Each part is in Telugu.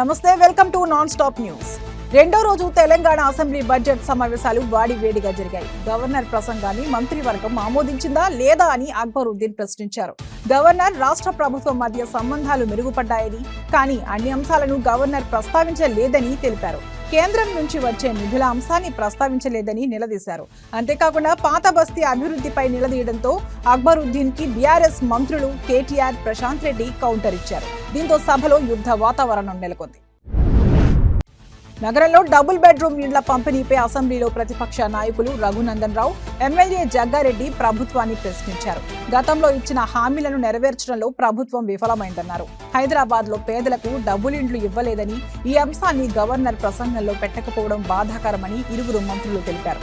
నమస్తే, welcome to non stop news. రెండో రోజు తెలంగాణ అసెంబ్లీ బడ్జెట్ సమావేశాలు వేడిగా జరిగాయి. గవర్నర్ ప్రసంగాన్ని మంత్రివర్గం ఆమోదించిందా లేదా అని అక్బరుద్దీన్ ప్రశ్నించారు. గవర్నర్ రాష్ట్ర ప్రభుత్వం మధ్య సంబంధాలు మెరుగుపడ్డాయని, కానీ అన్ని అంశాలను గవర్నర్ ప్రస్తావించలేదని తెలిపారు. కేంద్రం నుంచి వచ్చే నిధుల అంశాన్ని ప్రస్తావించలేదని నిలదీశారు. అంతేకాకుండా పాత బస్తీ అభివృద్ధిపై నిలదీయడంతో అక్బరుద్దీన్ కి బీఆర్ఎస్ మంత్రులు కేటీఆర్, ప్రశాంత్ రెడ్డి కౌంటర్ ఇచ్చారు. దీంతో సభలో యుద్ధ వాతావరణం నెలకొంది. నగరంలో డబుల్ బెడ్రూమ్ ఇండ్ల పంపిణీపై అసెంబ్లీలో ప్రతిపక్ష నాయకులు రఘునందన్ రావు, ఎమ్మెల్యే జగ్గారెడ్డి ప్రభుత్వాన్ని ప్రశ్నించారు. గతంలో ఇచ్చిన హామీలను నెరవేర్చడంలో ప్రభుత్వం విఫలమైందన్నారు. హైదరాబాద్ లో పేదలకు డబుల్ ఇండ్లు ఇవ్వలేదని, ఈ అంశాన్ని గవర్నర్ ప్రసంగంలో పెట్టకపోవడం బాధాకరమని ఇరువురు మంత్రులు తెలిపారు.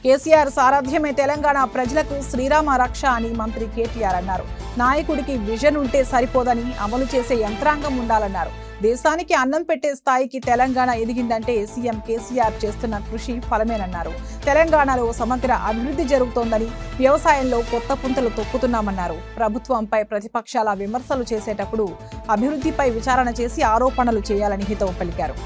కేసీఆర్ సారథ్యమే తెలంగాణ ప్రజలకు శ్రీరామ రక్ష అని మంత్రి కేటీఆర్ అన్నారు. నాయకుడికి విజన్ ఉంటే సరిపోదని, అమలు చేసే యంత్రాంగం ఉండాలన్నారు. దేశానికి అన్నం పెట్టే స్థాయికి తెలంగాణ ఎదిగిందంటే సీఎం కేసీఆర్ చేస్తున్న కృషి ఫలమేనన్నారు. తెలంగాణలో సమగ్ర అభివృద్ధి జరుగుతోందని, వ్యవసాయంలో కొత్త పుంతలు తొక్కుతున్నామన్నారు. ప్రభుత్వంపై ప్రతిపక్షాల విమర్శలు చేసేటప్పుడు అభివృద్ధిపై విచారణ చేసి ఆరోపణలు చేయాలని హితవు పలికారు.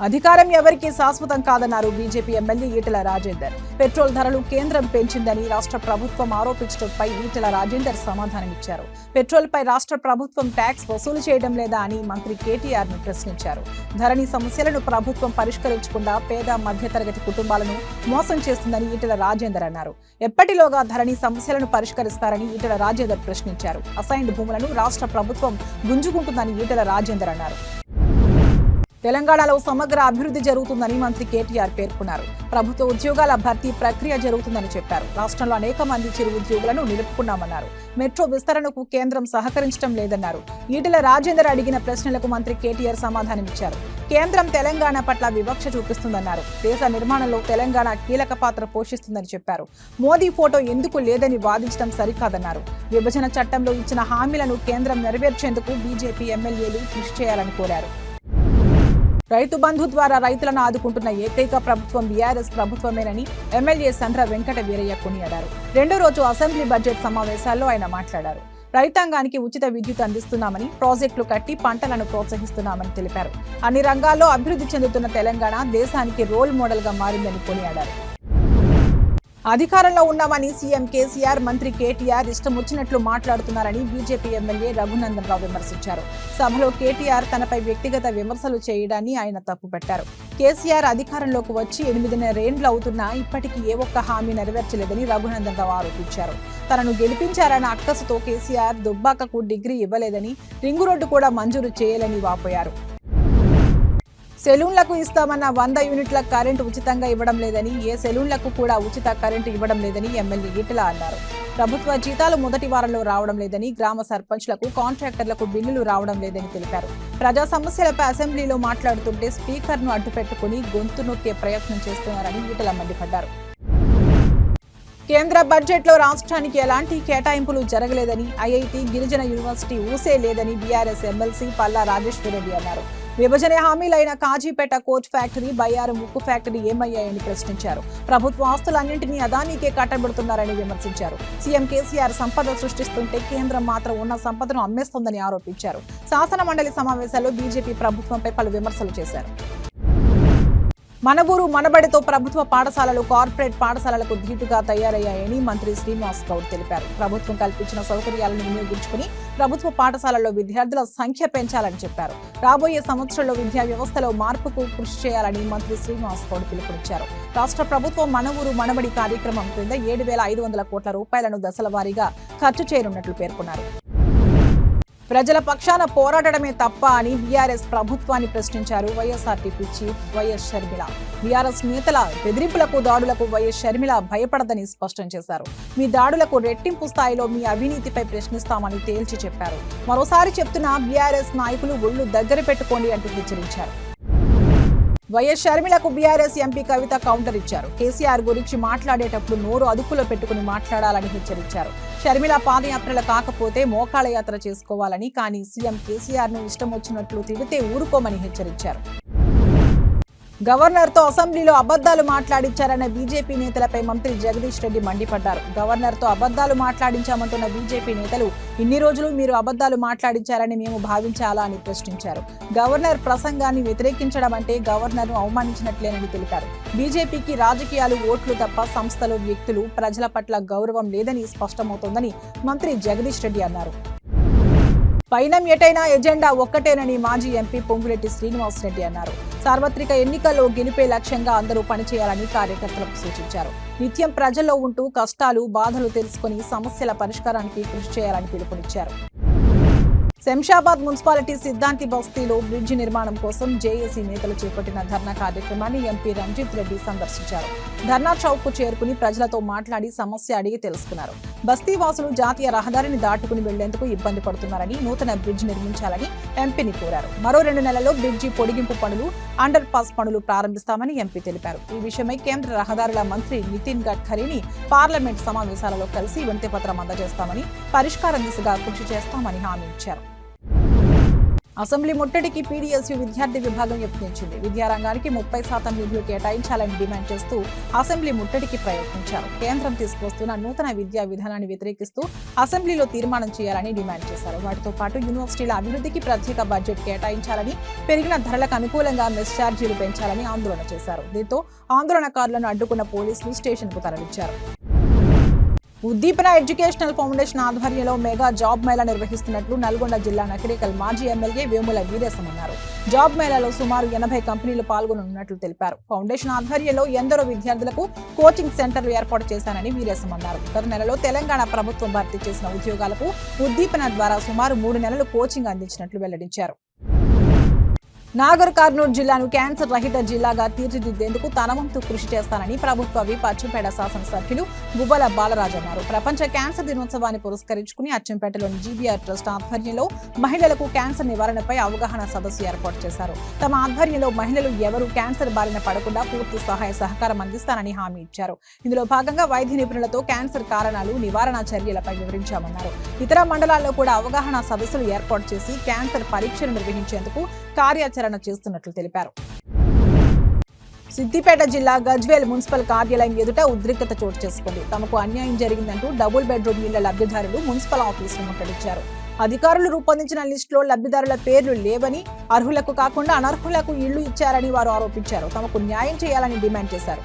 అధికారం ఎవరికీ శాశ్వతం కాదన్నారు BJP MLA Etela Rajender. Petrol ధరలు కేంద్రం పెంచిందని రాష్ట్ర ప్రభుత్వం ఆరోపించడంపై ఈటెల రాజేందర్ సమాధానమిచ్చారు. పెట్రోల్పై రాష్ట్ర ప్రభుత్వం ట్యాక్స్ వసూలు చేయడం లేదా అని మంత్రి కేటీఆర్ ను ప్రశ్నించారు. ధరణి సమస్యలను ప్రభుత్వం పరిష్కరించకుండా పేద మధ్యతరగతి కుటుంబాలను మోసం చేస్తుందని ఈటెల రాజేందర్ అన్నారు. ఎప్పటిలోగా ధరణి సమస్యలను పరిష్కరిస్తారని ఈటెల రాజేందర్ ప్రశ్నించారు. అసైన్డ్ భూములను రాష్ట్ర ప్రభుత్వం గుంజుకుంటుందని ఈటెల రాజేందర్ అన్నారు. తెలంగాణలో సమగ్ర అభివృద్ధి జరుగుతుందని మంత్రి కేటీఆర్ పేర్కొన్నారు. ప్రభుత్వ ఉద్యోగాల భర్తీ ప్రక్రియ జరుగుతుందని చెప్పారు. రాష్ట్రంలో అనేక మంది చిరు ఉద్యోగులను నిలుపుకున్నామన్నారు. మెట్రో విస్తరణకు కేంద్రం సహకరించడం లేదన్నారు. ఈటెల రాజేందర్ అడిగిన ప్రశ్నలకు మంత్రి కేటీఆర్ సమాధానమిచ్చారు. కేంద్రం తెలంగాణ పట్ల వివక్ష చూపిస్తుందన్నారు. దేశ నిర్మాణంలో తెలంగాణ కీలక పాత్ర పోషిస్తుందని చెప్పారు. మోదీ ఫోటో ఎందుకు లేదని వాదించడం సరికాదన్నారు. విభజన చట్టంలో ఇచ్చిన హామీలను కేంద్రం నెరవేర్చేందుకు బీజేపీ ఎమ్మెల్యేలు కృషి చేయాలని కోరారు. రైతు బంధు ద్వారా రైతులను ఆదుకుంటున్న ఏకైక ప్రభుత్వం బీఆర్ఎస్ ప్రభుత్వమేనని ఎమ్మెల్యే సండ్ర వెంకట వీరయ్య కొనియాడారు. రెండో రోజు అసెంబ్లీ బడ్జెట్ సమావేశాల్లో ఆయన మాట్లాడారు. రైతాంగానికి ఉచిత విద్యుత్ అందిస్తున్నామని, ప్రాజెక్టులు కట్టి పంటలను ప్రోత్సహిస్తున్నామని తెలిపారు. అన్ని రంగాల్లో అభివృద్ధి చెందుతున్న తెలంగాణ దేశానికి రోల్ మోడల్ గా మారిందని కొనియాడారు. అధికారంలో ఉన్నామని సీఎం కేసీఆర్, మంత్రి కేటీఆర్ ఇష్టం వచ్చినట్లు మాట్లాడుతున్నారని బీజేపీ ఎమ్మెల్యే రఘునందన్ రావు విమర్శించారు. సభలో కేటీఆర్ తనపై వ్యక్తిగత విమర్శలు చేయడాన్ని ఆయన తప్పుపట్టారు. కేసీఆర్ అధికారంలోకి వచ్చి 8.5 ఏళ్లు అవుతున్నా ఇప్పటికీ ఏ ఒక్క హామీ నెరవేర్చలేదని రఘునందన్ రావు ఆరోపించారు. తనను గెలిపించారన్న అక్కసుతో కేసీఆర్ దుబ్బాకకు డిగ్రీ ఇవ్వలేదని, రింగు రోడ్డు కూడా మంజూరు చేయాలని వాపోయారు. సెలూన్లకు ఇస్తామన్న 100 యూనిట్ల కరెంటు ఉచితంగా ఇవ్వడం లేదని, ఏ సెలూన్లకు కూడా ఉచిత కరెంటు ఇవ్వడం లేదని ఎమ్మెల్యే ఈటెల అన్నారు. ప్రభుత్వ జీతాలు మొదటి వారంలో రావడం లేదని, గ్రామ సర్పంచ్లకు, కాంట్రాక్టర్లకు బిల్లులు రావడం లేదని తెలిపారు. ప్రజా సమస్యలపై అసెంబ్లీలో మాట్లాడుతుంటే స్పీకర్ను అడ్డుపెట్టుకుని గొంతు నొక్కే ప్రయత్నం చేస్తున్నారని ఈటెల మండిపడ్డారు. కేంద్ర బడ్జెట్లో రాష్ట్రానికి ఎలాంటి కేటాయింపులు జరగలేదని, ఐఐటి, గిరిజన యూనివర్సిటీ ఊసే లేదని బీఆర్ఎస్ ఎమ్మెల్సీ పల్లా రాజేశ్వరరెడ్డి అన్నారు. విభజన హామీలైన కాజీపేట కోచ్ ఫ్యాక్టరీ, బయ్యారు ముక్కు ఫ్యాక్టరీ ఏమయ్యాయని ప్రశ్నించారు. ప్రభుత్వ ఆస్తులన్నింటినీ అదానీకే కట్టబెడుతున్నారని విమర్శించారు. సీఎం కేసీఆర్ సంపద సృష్టిస్తుంటే కేంద్రం మాత్రం ఉన్న సంపదను అమ్మేస్తోందని ఆరోపించారు. శాసన మండలి సమావేశాల్లో బీజేపీ ప్రభుత్వంపై పలు విమర్శలు చేశారు. మన ఊరు మనబడితో ప్రభుత్వ పాఠశాలలు కార్పొరేట్ పాఠశాలలకు ధీటుగా తయారయ్యాయని మంత్రి శ్రీనివాస్ గౌడ్ తెలిపారు. ప్రభుత్వం కల్పించిన సౌకర్యాలను వినియోగించుకుని ప్రభుత్వ పాఠశాలల్లో విద్యార్థుల సంఖ్య పెంచాలని చెప్పారు. రాబోయే సంవత్సరంలో విద్యా వ్యవస్థలో మార్పుకు కృషి చేయాలని మంత్రి శ్రీనివాస్ గౌడ్ పిలుపునిచ్చారు. రాష్ట్ర ప్రభుత్వం మన ఊరు మనబడి కార్యక్రమం క్రింద 7,500 కోట్ల రూపాయలను దశల వారీగా ఖర్చు చేయనున్నట్లు పేర్కొన్నారు. ప్రజల పక్షాన పోరాడమే తప్ప అని బీఆర్ఎస్ ప్రభుత్వాన్ని ప్రశ్నించారు YSRTP chief YS Sharmila. BRS నేతల బెదిరింపులకు, దాడులకు వైఎస్ షర్మిల భయపడదని స్పష్టం చేశారు. మీ దాడులకు రెట్టింపు స్థాయిలో మీ అవినీతిపై ప్రశ్నిస్తామని తేల్చి చెప్పారు. మరోసారి చెప్తున్న బీఆర్ఎస్ నాయకులు ఒళ్ళు దగ్గర పెట్టుకోండి అంటూ హెచ్చరించారు. వైఎస్ షర్మిలకు బీఆర్ఎస్ ఎంపీ కవిత కౌంటర్ ఇచ్చారు. కేసీఆర్ గురించి మాట్లాడేటప్పుడు నోరు అదుపులో పెట్టుకుని మాట్లాడాలని హెచ్చరించారు. షర్మిల పాదయాత్రలు కాకపోతే మోకాళ్ళ యాత్ర చేసుకోవాలని, కానీ సీఎం కేసీఆర్ ను ఇష్టం వచ్చినట్లు తిడితే ఊరుకోమని హెచ్చరించారు. గవర్నర్తో అసెంబ్లీలో అబద్ధాలు మాట్లాడించారన్న బీజేపీ నేతలపై మంత్రి జగదీష్ రెడ్డి మండిపడ్డారు. గవర్నర్తో అబద్ధాలు మాట్లాడించామంటున్న బీజేపీ నేతలు ఇన్ని రోజులు మీరు అబద్ధాలు మాట్లాడించారని మేము భావించాలా అని ప్రశ్నించారు. గవర్నర్ ప్రసంగాన్ని వ్యతిరేకించడం అంటే గవర్నర్ను అవమానించినట్లేనని తెలిపారు. బీజేపీకి రాజకీయాలు, ఓట్లు తప్ప సంస్థలు, వ్యక్తులు, ప్రజల పట్ల గౌరవం లేదని స్పష్టమవుతోందని మంత్రి జగదీష్ రెడ్డి అన్నారు. పైనం ఎటైనా ఎజెండా ఒక్కటేనని మాజీ ఎంపీ పొంగులేటి శ్రీనివాసరెడ్డి అన్నారు. సార్వత్రిక ఎన్నికల్లో గెలిపే లక్ష్యంగా అందరూ పనిచేయాలని కార్యకర్తలకు సూచించారు. నిత్యం ప్రజల్లో ఉంటూ కష్టాలు, బాధలు తెలుసుకుని సమస్యల పరిష్కారానికి కృషి చేయాలని పిలుపునిచ్చారు. శంషాబాద్ మున్సిపాలిటీ సిద్ధాంతి బస్తీలో బ్రిడ్జి నిర్మాణం కోసం జేఏసీ నేతలు చేపట్టిన ధర్నా కార్యక్రమాన్ని ఎంపీ రంజిత్ రెడ్డి సందర్శించారు. ధర్నా చౌక్ కు చేరుకుని ప్రజలతో మాట్లాడి సమస్య అడిగి తెలుసుకున్నారు. బస్తీ వాసులు జాతీయ రహదారిని దాటుకుని వెళ్లేందుకు ఇబ్బంది పడుతున్నారని, నూతన బ్రిడ్జ్ నిర్మించాలని ఎంపీని కోరారు. మరో 2 నెలల్లో బ్రిడ్జి పొడిగింపు పనులు, అండర్ పాస్ పనులు ప్రారంభిస్తామని ఎంపీ తెలిపారు. ఈ విషయమై కేంద్ర రహదారుల మంత్రి నితిన్ గడ్కరీని పార్లమెంట్ సమావేశాలలో కలిసి వినతిపత్రం అందజేస్తామని, పరిష్కారం దిశగా కృషి చేస్తామని హామీ ఇచ్చారు. అసెంబ్లీ ముట్టడికి పీడీఎస్యూ విద్యార్థి విభాగం యత్నించింది. విద్యారంగానికి 30% నిధులు కేటాయించాలని డిమాండ్ చేస్తూ అసెంబ్లీ ముట్టడికి ప్రయత్నించారు. కేంద్రం తీసుకొస్తున్న నూతన విద్యా విధానాన్ని వ్యతిరేకిస్తూ అసెంబ్లీలో తీర్మానం చేయాలని డిమాండ్ చేశారు. వాటితో పాటు యూనివర్సిటీల అభివృద్ధికి ప్రత్యేక బడ్జెట్ కేటాయించాలని, పెరిగిన ధరలకు అనుకూలంగా మెస్ ఛార్జీలు పెంచాలని ఆందోళన చేశారు. దీంతో ఆందోళనకారులను అడ్డుకున్న పోలీసులు స్టేషన్కు తరలించారు. ఉద్దీపన ఎడ్యుకేషనల్ ఫౌండేషన్ ఆధ్వర్యంలో మెగా జాబ్ మేళా నిర్వహిస్తున్నట్లు నల్గొండ జిల్లా నకిరేకల్ మాజీ ఎమ్మెల్యే వేముల వీరేశం అన్నారు. జాబ్ మేళాలో సుమారు 80 కంపెనీలు పాల్గొనున్నట్లు తెలిపారు. ఫౌండేషన్ ఆధ్వర్యంలో ఎందరో విద్యార్థులకు కోచింగ్ సెంటర్లు ఏర్పాటు చేశానని వీరేశం అన్నారు. గత నెలలో తెలంగాణ ప్రభుత్వం భర్తీ చేసిన ఉద్యోగాలకు ఉద్దీపన ద్వారా సుమారు 3 నెలలు కోచింగ్ అందించినట్లు వెల్లడించారు. నాగర్ కర్నూలు జిల్లాను క్యాన్సర్ రహిత జిల్లాగా తీర్చిదిద్దేందుకు తన వంతు కృషి చేస్తానని ప్రభుత్వ విప్ అచ్చంపేట శాసనసభ్యులు గుబ్బల బాలరాజు అన్నారు. ప్రపంచ క్యాన్సర్ దినోత్సవాన్ని పురస్కరించుకుని అచ్చంపేటలోని జీబీఆర్ ట్రస్ట్ ఆధ్వర్యంలో మహిళలకు క్యాన్సర్ నివారణపై అవగాహన సదస్సు ఏర్పాటు చేశారు. తమ ఆధ్వర్యంలో మహిళలు ఎవరూ క్యాన్సర్ బారిన పడకుండా పూర్తి సహాయ సహకారం అందిస్తానని హామీ ఇచ్చారు. ఇందులో భాగంగా వైద్య నిపుణులతో క్యాన్సర్ కారణాలు, నివారణ చర్యలపై వివరించామన్నారు. ఇతర మండలాల్లో కూడా అవగాహన సదస్సులు ఏర్పాటు చేసి క్యాన్సర్ పరీక్షలు నిర్వహించేందుకు కార్యాచరణ చేస్తున్నట్లు తెలిపారు. సిద్దిపేట జిల్లా గజ్వేల్ మున్సిపల్ కార్యాలయం ఎదుట ఉద్రిక్తత చోటు చేసుకుంది. తమకు అన్యాయం జరిగిందంటూ డబుల్ బెడ్రూమ్ ఇళ్ల లబ్ధిదారులు మున్సిపల్ ఆఫీసును ముట్టడించారు. అధికారులు రూపొందించిన లిస్టులో లబ్ధిదారుల పేర్లు లేవని, అర్హులకు కాకుండా అనర్హులకు ఇళ్లు ఇచ్చారని వారు ఆరోపించారు. తమకు న్యాయం చేయాలని డిమాండ్ చేశారు.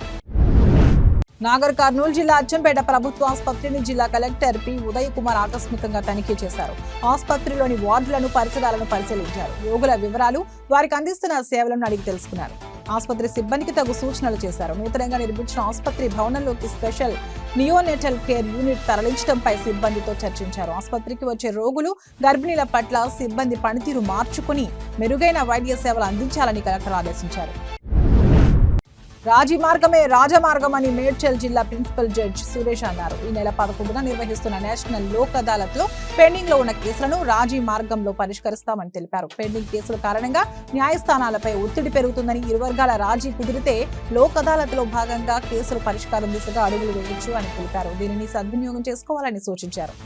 నాగర్ కర్నూలు జిల్లా అచ్చంపేట ప్రభుత్వ ఆసుపత్రిని జిల్లా కలెక్టర్ పి ఉదయ్ కుమార్ ఆకస్మికంగా తనిఖీ చేశారు. ఆసుపత్రిలోని వార్డులను, పరిసరాలను పరిశీలించారు. రోగుల వివరాలు, వారికి అందిస్తున్న సేవలను అడిగి తెలుసుకున్నారు. ఆసుపత్రి సిబ్బందికి తగు సూచనలు చేశారు. నూతనంగా నిర్మించిన ఆసుపత్రి భవనంలోకి స్పెషల్ నియోనేటల్ కేర్ యూనిట్ తరలించడంపై సిబ్బందితో చర్చించారు. ఆసుపత్రికి వచ్చే రోగులు, గర్భిణీల పట్ల సిబ్బంది పనితీరు మార్చుకుని మెరుగైన వైద్య సేవలు అందించాలని కలెక్టర్ ఆదేశించారు. రాజీ మార్గమే రాజమార్గం అని మేడ్చల్ జిల్లా ప్రిన్సిపల్ జడ్జి సురేష్ అన్నారు. ఈ నెల 11న నిర్వహిస్తున్న నేషనల్ లోక్ అదాలత్ లో పెండింగ్ లో ఉన్న కేసులను రాజీ మార్గంలో పరిష్కరిస్తామని తెలిపారు. పెండింగ్ కేసుల కారణంగా న్యాయస్థానాలపై ఒత్తిడి పెరుగుతుందని, ఇరు వర్గాల రాజీ కుదిరితే లోక్ అదాలత్ లో భాగంగా కేసుల పరిష్కారం దిశగా అడుగులు వేయొచ్చు అని తెలిపారు. దీనిని సద్వినియోగం చేసుకోవాలని సూచించారు.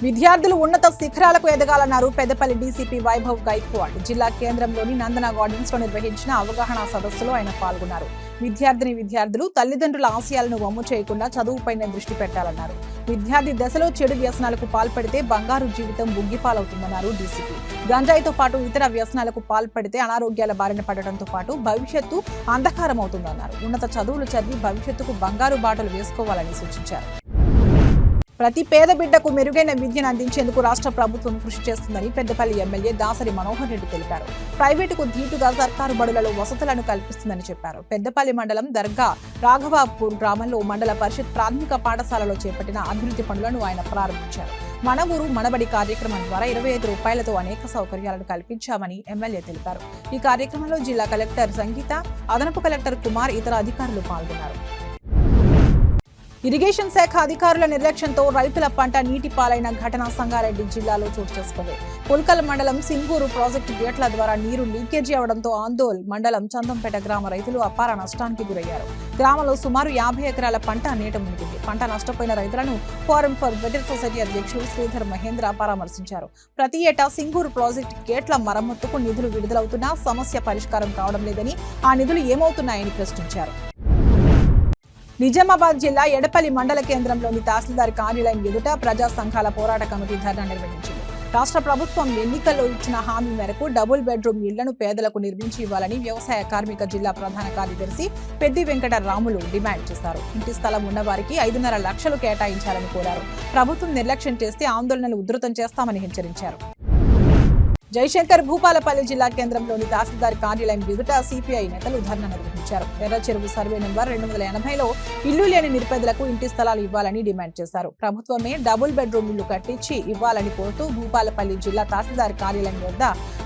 విద్యార్థులు ఉన్నత శిఖరాలకు ఎదగాలన్నారు పెద్దపల్లి డీసీపీ వైభవ్ గైక్వాడ్. జిల్లా కేంద్రంలోని నందన గార్డెన్స్ లో నిర్వహించిన అవగాహన సదస్సులో ఆయన పాల్గొన్నారు. విద్యార్థులు తల్లిదండ్రుల ఆశయాలను వమ్ము చేయకుండా చదువుపైనే దృష్టి పెట్టాలన్నారు. విద్యార్థి దశలో చెడు వ్యసనాలకు పాల్పడితే బంగారు జీవితం బుగ్గిపాలవుతుందన్నారు డీసీపీ. గంజాయితో పాటు ఇతర వ్యసనాలకు పాల్పడితే అనారోగ్యాల బారిన పడటంతో పాటు భవిష్యత్తు అంధకారం అవుతుందన్నారు. ఉన్నత చదువులు చదివి భవిష్యత్తుకు బంగారు బాటలు వేసుకోవాలని సూచించారు. ప్రతి పేద బిడ్డకు మెరుగైన విద్యను అందించేందుకు రాష్ట్ర ప్రభుత్వం కృషి చేస్తుందని పెద్దపల్లి ఎమ్మెల్యే దాసరి మనోహర్ రెడ్డి తెలిపారు. ప్రైవేటుకు ధీటుగా సర్కారు బడులలో వసతులను కల్పిస్తుందని చెప్పారు. పెద్దపల్లి మండలం దర్గా రాఘవాపూర్ గ్రామంలో మండల పరిషత్ ప్రాథమిక పాఠశాలలో చేపట్టిన అభివృద్ధి పనులను ఆయన ప్రారంభించారు. మన ఊరు మనబడి కార్యక్రమం ద్వారా 25 రూపాయలతో అనేక సౌకర్యాలను కల్పించామని ఎమ్మెల్యే తెలిపారు. ఈ కార్యక్రమంలో జిల్లా కలెక్టర్ సంగీత, అదనపు కలెక్టర్ కుమార్, ఇతర అధికారులు పాల్గొన్నారు. ఇరిగేషన్ శాఖ అధికారుల నిర్లక్ష్యంతో రైతుల పంట నీటి పాలైన ఘటన సంగారెడ్డి జిల్లాలో చోటు చేసుకుంది. పుల్కల్ మండలం సింగూరు ప్రాజెక్టు గేట్ల ద్వారా నీరు లీకేజీ అవడంతో ఆందోళ్ మండలం చందంపేట గ్రామ రైతులు అపార నష్టానికి గురయ్యారు. గ్రామంలో సుమారు 50 ఎకరాల పంట నీట మునిగింది. పంట నష్టపోయిన రైతులను ఫోరం ఫర్ బెటర్ సొసైటీ అధ్యక్షుడు శ్రీధర్ మహేంద్ర పరామర్శించారు. ప్రతి ఏటా సింగూరు ప్రాజెక్టు గేట్ల మరమ్మతుకు నిధులు విడుదలవుతున్నా సమస్య పరిష్కారం కావడం లేదని, ఆ నిధులు ఏమవుతున్నాయని ప్రశ్నించారు. నిజామాబాద్ జిల్లా ఎడపల్లి మండల కేంద్రంలోని తహసీల్దార్ కార్యాలయం ఎదుట ప్రజా సంఘాల పోరాట కమిటీ ధర్నా నిర్వహించింది. రాష్ట్ర ప్రభుత్వం ఎన్నికల్లో ఇచ్చిన హామీ మేరకు డబుల్ బెడ్రూమ్ ఇళ్లను పేదలకు నిర్మించి ఇవ్వాలని వ్యవసాయ కార్మిక జిల్లా ప్రధాన కార్యదర్శి పెద్ది వెంకట రాములు డిమాండ్ చేశారు. ఇంటి స్థలం ఉన్నవారికి 5.5 లక్షలు కేటాయించాలని కోరారు. ప్రభుత్వం నిర్లక్ష్యం చేస్తే ఆందోళనలు ఉధృతం చేస్తామని హెచ్చరించారు. జయశంకర్ భూపాలపల్లి జిల్లా కేంద్రంలోని తహసీల్దార్ కార్యాలయం ఎదుట సిపిఐ నేతలు ధర్నా నిర్వహించారు. ఎర్రచెరువు సర్వే నెంబర్ 280లో ఇల్లు లేని నిరుపేదలకు ఇంటి స్థలాలు ఇవ్వాలని డిమాండ్ చేశారు. ప్రభుత్వమే డబుల్ బెడ్రూమ్ ఇల్లు కట్టించి ఇవ్వాలని కోరుతూ భూపాలపల్లి జిల్లా తహసీల్దార్ కార్యాలయం వద్ద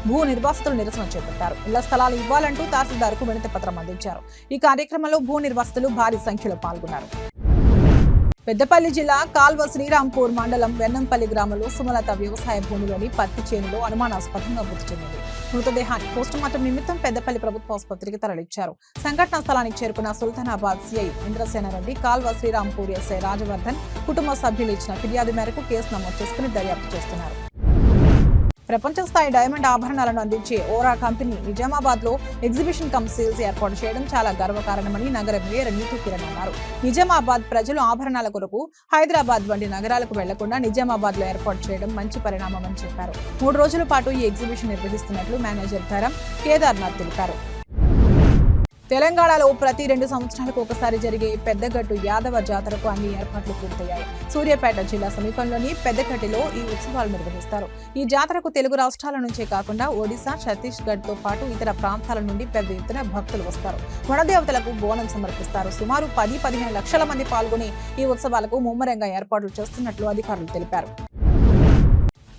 భూ నిర్వాసితులు నిరసన చేపట్టారు. ఇళ్ల స్థలాలు ఇవ్వాలంటూ తహసీల్దార్కు వినతి పత్రం అందించారు. ఈ కార్యక్రమంలో భూ నిర్వాసితులు భారీ సంఖ్యలో పాల్గొన్నారు. పెద్దపల్లి జిల్లా కాల్వ శ్రీరాంపూర్ మండలం వెన్నంపల్లి గ్రామంలో సుమలత వ్యవసాయ భూమిలోని పత్తి చేనులో అనుమానాస్పదంగా మృతి చెందింది. మృతదేహాన్ని పోస్టుమార్టం నిమిత్తం పెద్దపల్లి ప్రభుత్వ ఆసుపత్రికి తరలించారు. సంఘటనా స్థలానికి చేరుకున్న సుల్తానాబాద్ సిఐ ఇంద్రసేనారెడ్డి, కాల్వ శ్రీరాంపూర్ ఎస్ఐ రాజవర్ధన్ కుటుంబ సభ్యులు ఇచ్చిన ఫిర్యాదు మేరకు కేసు నమోదు చేసుకుని దర్యాప్తు చేస్తున్నారు. ప్రపంచ స్థాయి డైమండ్ ఆభరణాలను అందించే ఓరా కంపెనీ నిజామాబాద్ లో ఎగ్జిబిషన్ కమ్ సేల్స్ ఏర్పాటు చేయడం చాలా గర్వకారణమని నగర మేయర్ నీతూ కిరణ్ అన్నారు. నిజామాబాద్ ప్రజలు ఆభరణాల కొరకు హైదరాబాద్ వంటి నగరాలకు వెళ్లకుండా నిజామాబాద్ లో ఏర్పాటు చేయడం మంచి పరిణామమని చెప్పారు. 3 రోజుల పాటు ఈ ఎగ్జిబిషన్ నిర్వహిస్తున్నట్లు మేనేజర్ ధరం కేదార్నాథ్ తెలిపారు. తెలంగాణలో ప్రతి 2 సంవత్సరాలకు ఒకసారి జరిగే పెద్దగట్టు యాదవ జాతరకు అన్ని ఏర్పాట్లు పూర్తయ్యాయి. సూర్యాపేట జిల్లా సమీపంలోని పెద్దగట్టిలో ఈ ఉత్సవాలు నిర్వహిస్తారు. ఈ జాతరకు తెలుగు రాష్ట్రాల నుంచే కాకుండా ఒడిశా, ఛత్తీస్గఢ్ తో పాటు ఇతర ప్రాంతాల నుండి పెద్ద ఎత్తున భక్తులు వస్తారు. వనదేవతలకు బోనం సమర్పిస్తారు. సుమారు 10-15 లక్షల మంది పాల్గొని ఈ ఉత్సవాలకు ముమ్మరంగా ఏర్పాట్లు చేస్తున్నట్లు అధికారులు తెలిపారు.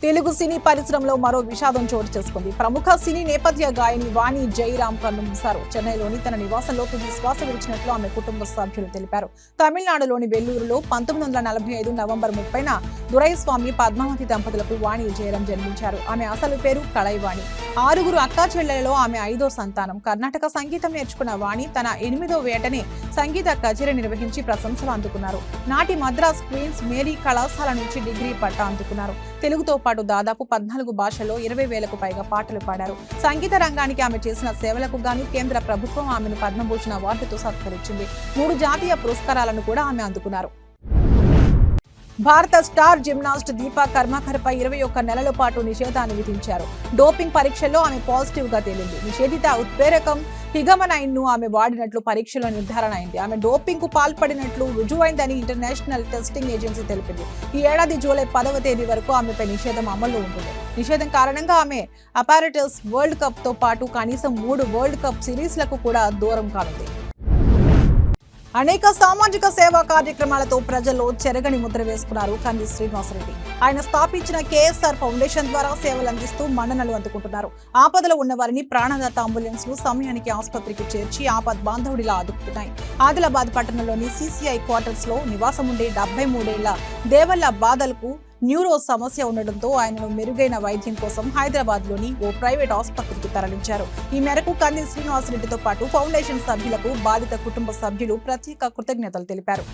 తెలుగు సినీ పరిశ్రమలో మరో విషాదం చోటు చేసుకుంది. ప్రముఖ సినీ నేపథ్య గాయని వాణి జయరాం కన్నుమూశారు. చెన్నైలోని తన నివాసంలో తుది శ్వాస విడిచినట్లు ఆమె కుటుంబ సభ్యులు తెలిపారు. తమిళనాడులోని వెల్లూరులో 1945 నవంబర్ 30న దురైస్వామి పద్మావతి దంపతులకు వాణి జయరాం జన్మించారు. ఆమె అసలు పేరు కళైవాణి. 6 అక్కా చెల్లెలలో ఆమె 5వ సంతానం. కర్ణాటక సంగీతం నేర్చుకున్న వాణి తన 8వ ఏటనే సంగీత కచేరీ నిర్వహించి ప్రశంసలు అందుకున్నారు. నాటి మద్రాస్ క్వీన్స్ మేరీ కళాశాల నుంచి డిగ్రీ పట్టా అందుకున్నారు. తెలుగుతో పాటు దాదాపు 14 భాషల్లో 20,000కు పైగా పాటలు పాడారు. సంగీత రంగానికి ఆమె చేసిన సేవలకు గాను కేంద్ర ప్రభుత్వం ఆమెను పద్మభూషణ అవార్డుతో సత్కరించింది. 3 జాతీయ పురస్కారాలను కూడా ఆమె అందుకున్నారు. భారత స్టార్ జిమ్నాస్ట్ దీపా కర్మాకర్పై 21 నెలల పాటు నిషేధాన్ని విధించారు. డోపింగ్ పరీక్షల్లో ఆమె పాజిటివ్ గా తేలింది. నిషేధిత ఉత్ప్రేరకం హిగమనైన్ ను ఆమె వాడినట్లు పరీక్షలో నిర్ధారణ అయింది. ఆమె డోపింగ్ కు పాల్పడినట్లు రుజువైందని ఇంటర్నేషనల్ టెస్టింగ్ ఏజెన్సీ తెలిపింది. ఈ ఏడాది జూలై 10వ తేదీ వరకు ఆమెపై నిషేధం అమల్లో ఉంటుంది. నిషేధం కారణంగా ఆమె అపారటస్ వరల్డ్ కప్ తో పాటు కనీసం 3 వరల్డ్ కప్ సిరీస్లకు కూడా దూరం కానుంది. అనేక సామాజిక సేవా కార్యక్రమాలతో ప్రజల్లో చెరగని ముద్ర వేసుకున్నారు కంది శ్రీనివాసరెడ్డి. ఆయన స్థాపించిన కేఎస్ఆర్ ఫౌండేషన్ ద్వారా సేవలు అందిస్తూ మన్ననలు అందుకుంటున్నారు. ఆపదలో ఉన్న వారిని ప్రాణదాత అంబులెన్స్లు సమయానికి ఆసుపత్రికి చేర్చి ఆపద్ బాంధవుడిలా ఆదుకుంటున్నాయి. ఆదిలాబాద్ పట్టణంలోని సిసిఐ క్వార్టర్స్ లో నివాసం ఉండే 73 ఏళ్ల దేవల్ల బాధలకు న్యూరో సమస్య ఉండడంతో ఆయనను మెరుగైన వైద్యం కోసం హైదరాబాద్ లోని ఓ ప్రైవేట్ ఆసుపత్రికి తరలించారు. ఈ మేరకు కంది శ్రీనివాసరెడ్డితో పాటు ఫౌండేషన్ సభ్యులకు బాధిత కుటుంబ సభ్యులు ప్రత్యేక కృతజ్ఞతలు తెలిపారు.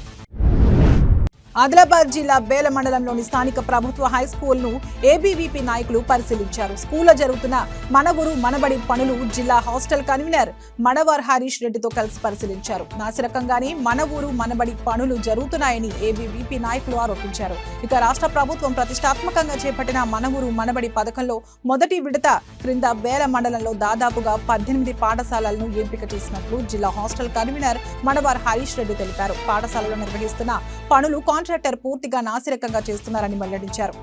ఆదిలాబాద్ జిల్లా బేల మండలంలోని స్థానిక ప్రభుత్వ హై స్కూల్ ను ఏబీవీపీ నాయకులు పరిశీలించారు. స్కూల్లో జరుగుతున్న మన ఊరు మనబడి పనులు జిల్లా హాస్టల్ కన్వీనర్ మణవార్ హరీష్ రెడ్డితో కలిసి పరిశీలించారు. నాసిరకంగానే మన ఊరు మనబడి పనులు జరుగుతున్నాయని ఏబీవీపీ నాయకులు ఆరోపించారు. ఇక రాష్ట్ర ప్రభుత్వం ప్రతిష్టాత్మకంగా చేపట్టిన మన ఊరు మనబడి పథకంలో మొదటి విడత క్రింద బేల మండలంలో దాదాపుగా 18 పాఠశాలలను ఎంపిక చేసినట్లు జిల్లా హాస్టల్ కన్వీనర్ మణవార్ హరీష్ రెడ్డి తెలిపారు. పాఠశాలలో నిర్వహిస్తున్న పనులు కాంట్రాక్టర్ పూర్తిగా నాసిరకంగా చేస్తున్నారని వెల్లడించారు.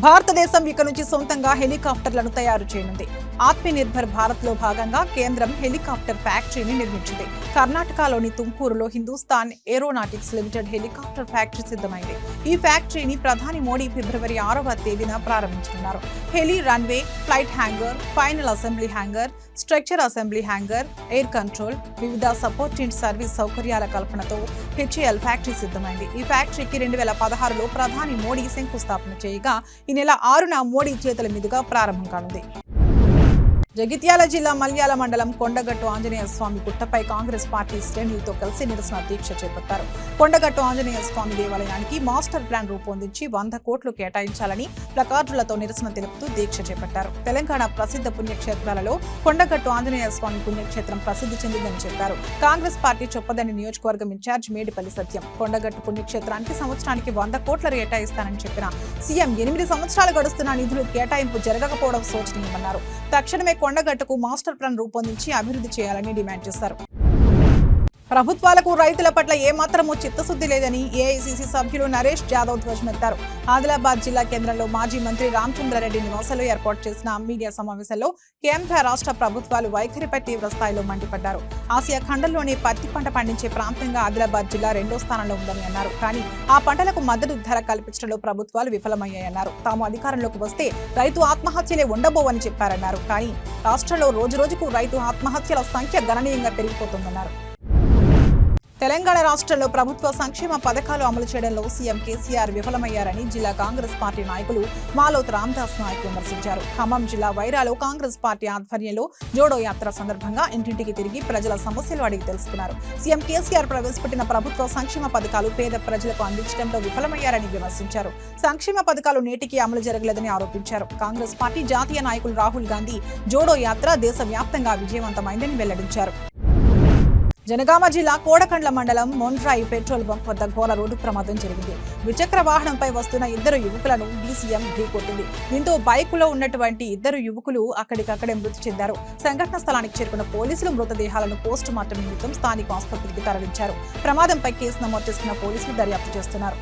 భారతదేశం ఇక నుంచి సొంతంగా హెలికాప్టర్లను తయారు చేయనుంది. ఆత్మనిర్భర్ భారత్ లో భాగంగా కేంద్రం హెలికాప్టర్ ఫ్యాక్టరీని నిర్మించింది. కర్ణాటకలోని తుమ్కూరులో Hindustan Aeronautics Limited helicopter factory సిద్ధమైంది. ఈ ఫ్యాక్టరీని ప్రధాని మోడీ ఫిబ్రవరి 6వ తేదీన ప్రారంభించనున్నారు. Heli runway, flight hangar, final assembly hangar, structure assembly hangar, air control, వివిధ సపోర్ట్ అండ్ సర్వీస్ సౌకర్యాల కల్పనతో హెచ్ఏఎల్ ఫ్యాక్టరీ సిద్ధమైంది. ఈ ఫ్యాక్టరీకి 2016లో ప్రధాని మోడీ శంకుస్థాపన చేయగా ఈ నెల 6న మోడీ చేతుల మీదుగా ప్రారంభం కానుంది. జగిత్యాల జిల్లా మల్యాల మండలం కొండగట్టు ఆంజనేయ స్వామి గుట్టపై కాంగ్రెస్ పార్టీ శ్రేణులతో కలిసి నిరసన దీక్ష చేపట్టారు. కొండగట్టు ఆంజనేయ స్వామి దేవాలయానికి మాస్టర్ ప్లాన్ రూపొందించి 100 కోట్లు కేటాయించాలని ప్లకార్డులతో నిరసన తెలుపుతూ దీక్ష చేపట్టారు. తెలంగాణ ప్రసిద్ధ పుణ్యక్షేత్రాలలో కొండగట్టు ఆంజనేయ స్వామి పుణ్యక్షేత్రం ప్రసిద్ధి చెందిందని చెప్పారు. కాంగ్రెస్ పార్టీ చొప్పదండి నియోజకవర్గం ఇన్ఛార్జ్ మేడిపల్లి సత్యం కొండగట్టు పుణ్యక్షేత్రానికి సంవత్సరానికి 100 కోట్ల కేటాయిస్తానని చెప్పిన సీఎం 8 సంవత్సరాలు గడుస్తున్న నిధులు కేటాయింపు జరగకపోవడం శోచనీయమన్నారు. తక్షణమే కొండగట్టుకు మాస్టర్ ప్లాన్ రూపొందించి అభివృద్ధి చేయాలని డిమాండ్ చేశారు. ప్రభుత్వాలకు రైతుల పట్ల ఏమాత్రమూ చిత్తశుద్ధి లేదని ఏఐసీసీ సభ్యులు నరేష్ జాదవ్ ధ్వజమెత్తారు. ఆదిలాబాద్ జిల్లా కేంద్రంలో మాజీ మంత్రి రామచంద్రారెడ్డి నివాసంలో ఏర్పాటు చేసిన మీడియా సమావేశంలో కేంద్ర రాష్ట్ర ప్రభుత్వాలు వైఖరిపై తీవ్ర స్థాయిలో మండిపడ్డారు. ఆసియా ఖండంలోని పత్తి పంట పండించే ప్రాంతంగా ఆదిలాబాద్ జిల్లా 2వ స్థానంలో ఉందని అన్నారు. కానీ ఆ పంటలకు మద్దతు ధర కల్పించడంలో ప్రభుత్వాలు విఫలమయ్యాయన్నారు. తాము అధికారంలోకి వస్తే రైతు ఆత్మహత్యలే ఉండబోవని చెప్పారన్నారు. కానీ రాష్ట్రంలో రోజురోజుకు రైతు ఆత్మహత్యల సంఖ్య గణనీయంగా పెరిగిపోతుందన్నారు. తెలంగాణ రాష్ట్రంలో ప్రభుత్వ సంక్షేమ పథకాలు అమలు చేయడంలో సీఎం కేసీఆర్ విఫలమయ్యారని జిల్లా కాంగ్రెస్ పార్టీ నాయకులు మాలోత్ రామదాస్ నాయక్ విమర్శించారు. ఖమ్మం జిల్లా వైరాలో కాంగ్రెస్ పార్టీ ఆధ్వర్యంలో జోడో యాత్ర సందర్భంగా ఇంటింటికి తిరిగి ప్రజల సమస్యలు అడిగి తెలుసుకున్నారు. సీఎం కేసీఆర్ ప్రవేశపెట్టిన ప్రభుత్వ సంక్షేమ పథకాలు పేద ప్రజలకు అందించడంలో విఫలమయ్యారని విమర్శించారు. సంక్షేమ పథకాలు నేటికి అమలు జరగలేదని ఆరోపించారు. కాంగ్రెస్ పార్టీ జాతీయ నాయకులు రాహుల్ గాంధీ జోడో యాత్ర దేశవ్యాప్తంగా విజయవంతమైందని వెల్లడించారు. జనగామ జిల్లా కోడకండ్ల మండలం మొండ్రాయి పెట్రోల్ బంక్ వద్ద ఘోర రోడ్డు ప్రమాదం జరిగింది. ద్విచక్ర వాహనంపై వస్తున్న 2 యువకులను డీసీఎం ఢీకొట్టింది. దీంతో బైకులో ఉన్నటువంటి 2 యువకులు అక్కడికక్కడే మృతి చెందారు. సంఘటన స్థలానికి చేరుకున్న పోలీసులు మృతదేహాలను పోస్టు మార్టం నిమిత్తం స్థానిక ఆసుపత్రికి తరలించారు. ప్రమాదంపై కేసు నమోదు చేసుకున్న పోలీసులు దర్యాప్తు చేస్తున్నారు.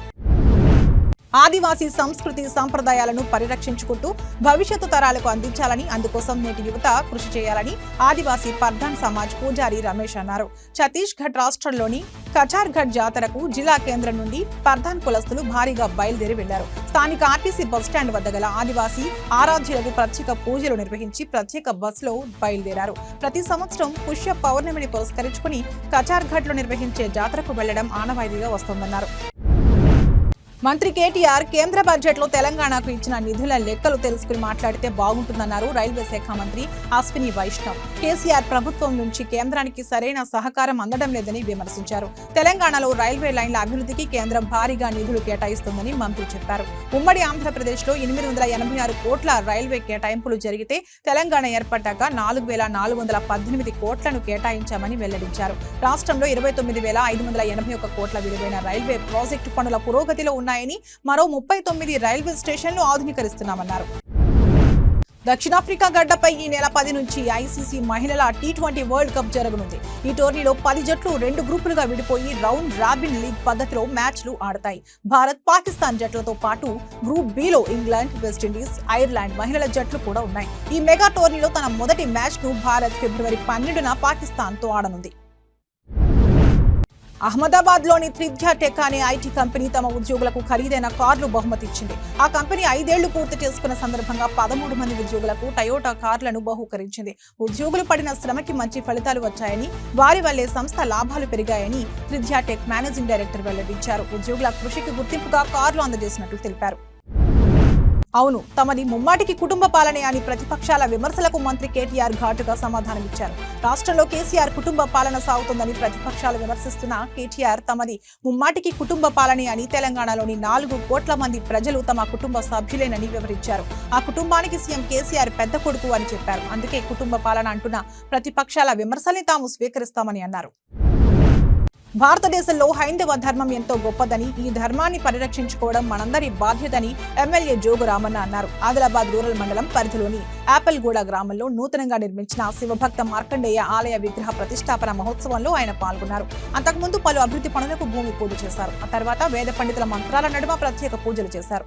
ఆదివాసీ సంస్కృతి సంప్రదాయాలను పరిరక్షించుకుంటూ భవిష్యత్తు తరాలకు అందించాలని, అందుకోసం నేటి యువత కృషి చేయాలని ఆదివాసీ పర్ధాన్ సమాజ్ పూజారి రమేష్ అన్నారు. ఛత్తీస్గఢ్ రాష్ట్రంలోని కచార్ఘడ్ జాతరకు జిల్లా కేంద్రం నుండి పర్ధాన్ కులస్తులు భారీగా బయలుదేరి వెళ్లారు. స్థానిక ఆర్టీసీ బస్టాండ్ వద్ద గల ఆదివాసీ ఆరాధ్యులకు ప్రత్యేక పూజలు నిర్వహించి ప్రత్యేక బస్సులో బయలుదేరారు. ప్రతి సంవత్సరం పుష్య పౌర్ణమిని పురస్కరించుకుని కచార్ఘడ్ లో నిర్వహించే జాతరకు వెళ్లడం ఆనవాయితీగా వస్తోందన్నారు. మంత్రి కేటీఆర్ కేంద్ర బడ్జెట్ లో తెలంగాణకు ఇచ్చిన నిధుల లెక్కలు తెలుసుకుని మాట్లాడితే బాగుంటుందన్నారు రైల్వే శాఖ మంత్రి అశ్విని వైష్ణవ్. కేసీఆర్ ప్రభుత్వం నుంచి కేంద్రానికి సరైన సహకారం అందడం లేదని విమర్శించారు. తెలంగాణలో రైల్వే లైన్ల అభివృద్ధికి కేంద్రం భారీగా నిధులు కేటాయిస్తుందని మంత్రి చెప్పారు. ఉమ్మడి ఆంధ్రప్రదేశ్ లో 886 కోట్ల రైల్వే కేటాయింపులు జరిగితే తెలంగాణ ఏర్పడ్డాక 4418 కోట్లను కేటాయించామని వెల్లడించారు. రాష్ట్రంలో 29,581 కోట్ల విలువైన రైల్వే ప్రాజెక్టు పనుల పురోగతిలో ఉన్నాయని, మరో 39 రైల్వే స్టేషన్లు ఆధునీకరిస్తున్నామన్నారు. దక్షిణాఫ్రికా గడ్డపై ఈ నెల 10 నుంచి ఐసీసీ మహిళల T20 వరల్డ్ కప్ జరగనుంది. ఈ టోర్నీలో 10 జట్లు 2 గ్రూపులుగా విడిపోయి రౌండ్ రాబిన్ లీగ్ పద్ధతిలో మ్యాచ్లు ఆడతాయి. భారత్, పాకిస్తాన్ జట్లతో పాటు group below England, West Indies, Ireland మహిళల జట్లు కూడా ఉన్నాయి. ఈ మెగా టోర్నీలో తన మొదటి మ్యాచ్ ను భారత్ ఫిబ్రవరి 12న పాకిస్తాన్ తో ఆడనుంది. అహ్మదాబాద్ లోని త్రిధ్య టెక్ అనే ఐటీ కంపెనీ తమ ఉద్యోగులకు ఖరీదైన కార్లు బహుమతి ఇచ్చింది. ఆ కంపెనీ 5 ఏళ్లు పూర్తి చేసుకున్న సందర్భంగా 13 మంది ఉద్యోగులకు టయోటా కార్లను బహూకరించింది. ఉద్యోగులు పడిన శ్రమకి మంచి ఫలితాలు వచ్చాయని, వారి వల్లే సంస్థ లాభాలు పెరిగాయని త్రిధ్య టెక్ మేనేజింగ్ డైరెక్టర్ వెల్లడించారు. ఉద్యోగుల కృషికి గుర్తింపుగా కార్లు అందజేసినట్లు తెలిపారు. అవును, తమది ముమ్మాటికి కుటుంబ పాలనే అని ప్రతిపక్షాల విమర్శలకు మంత్రి కేటీఆర్ ఘాటుగా సమాధానమిచ్చారు. రాష్ట్రంలో కేసీఆర్ కుటుంబ పాలన సాగుతుందని ప్రతిపక్షాలు విమర్శిస్తున్న కేటీఆర్ తమది ముమ్మాటికి కుటుంబ పాలనే అని, తెలంగాణలోని 4 కోట్ల మంది ప్రజలు తమ కుటుంబ సభ్యులేనని వివరించారు. ఆ కుటుంబానికి సీఎం కేసీఆర్ పెద్ద కొడుకు అని చెప్పారు. అందుకే కుటుంబ పాలన అంటున్న ప్రతిపక్షాల విమర్శల్ని తాము స్వీకరిస్తామని అన్నారు. భారతదేశంలో హైందవ ధర్మం ఎంతో గొప్పదని, ఈ ధర్మాన్ని పరిరక్షించుకోవడం మనందరి బాధ్యతని ఎమ్మెల్యే జోగు రామన్న అన్నారు. ఆదిలాబాద్ రూరల్ మండలం పరిధిలోని ఆపిల్గూడ గ్రామంలో నూతనంగా నిర్మించిన శివభక్త మార్కండేయ ఆలయ విగ్రహ ప్రతిష్టాపన మహోత్సవంలో ఆయన పాల్గొన్నారు. అంతకుముందు పలు అభివృద్ధి పనులకు భూమి పూజ చేశారు. ఆ తర్వాత వేద పండితుల మంత్రాల నడుమ ప్రత్యేక పూజలు చేశారు.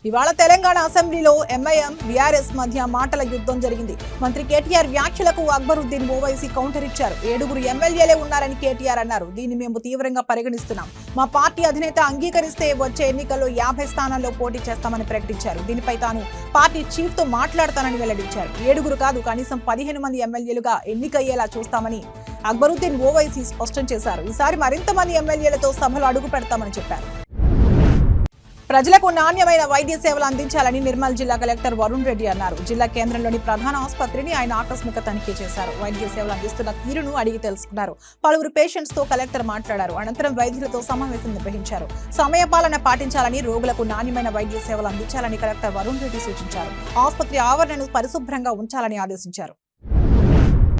ఇవాళ తెలంగాణ అసెంబ్లీలో ఎంఐఎం బీఆర్ఎస్ మధ్య మాటల యుద్ధం జరిగింది. మంత్రి కేటీఆర్ వ్యాఖ్యలకు అక్బరుద్దీన్ ఓవైసీ కౌంటర్ ఇచ్చారు. 7 ఎమ్మెల్యేలే ఉన్నారని కేటీఆర్ అన్నారు. దీన్ని మేము తీవ్రంగా పరిగణిస్తున్నాం. మా పార్టీ అధినేత అంగీకరిస్తే వచ్చే ఎన్నికల్లో 50 స్థానాల్లో పోటీ చేస్తామని ప్రకటించారు. దీనిపై తాను పార్టీ చీఫ్ తో మాట్లాడతానని వెల్లడించారు. 7 కాదు, కనీసం 15 మంది ఎమ్మెల్యేలుగా ఎన్నికయ్యేలా చూస్తామని అక్బరుద్దీన్ ఓవైసీ స్పష్టం చేశారు. ఈసారి మరింత మంది ఎమ్మెల్యేలతో సభలో అడుగు పెడతామని చెప్పారు. ప్రజలకు నాణ్యమైన వైద్య సేవలు అందించాలని నిర్మల్ జిల్లా కలెక్టర్ వరుణ్ రెడ్డి అన్నారు. జిల్లా కేంద్రంలోని ప్రధాన ఆసుపత్రిని ఆయన ఆకస్మిక తనిఖీ చేశారు. వైద్య సేవలు అందిస్తున్న తీరును అడిగి తెలుసుకున్నారు. పలువురు పేషెంట్స్ తో కలెక్టర్ మాట్లాడారు. అనంతరం వైద్యులతో సమావేశం నిర్వహించారు. సమయపాలన పాటించాలని, రోగులకు నాణ్యమైన వైద్య సేవలు అందించాలని కలెక్టర్ వరుణ్ రెడ్డి సూచించారు. ఆసుపత్రి ఆవరణను పరిశుభ్రంగా ఉంచాలని ఆదేశించారు.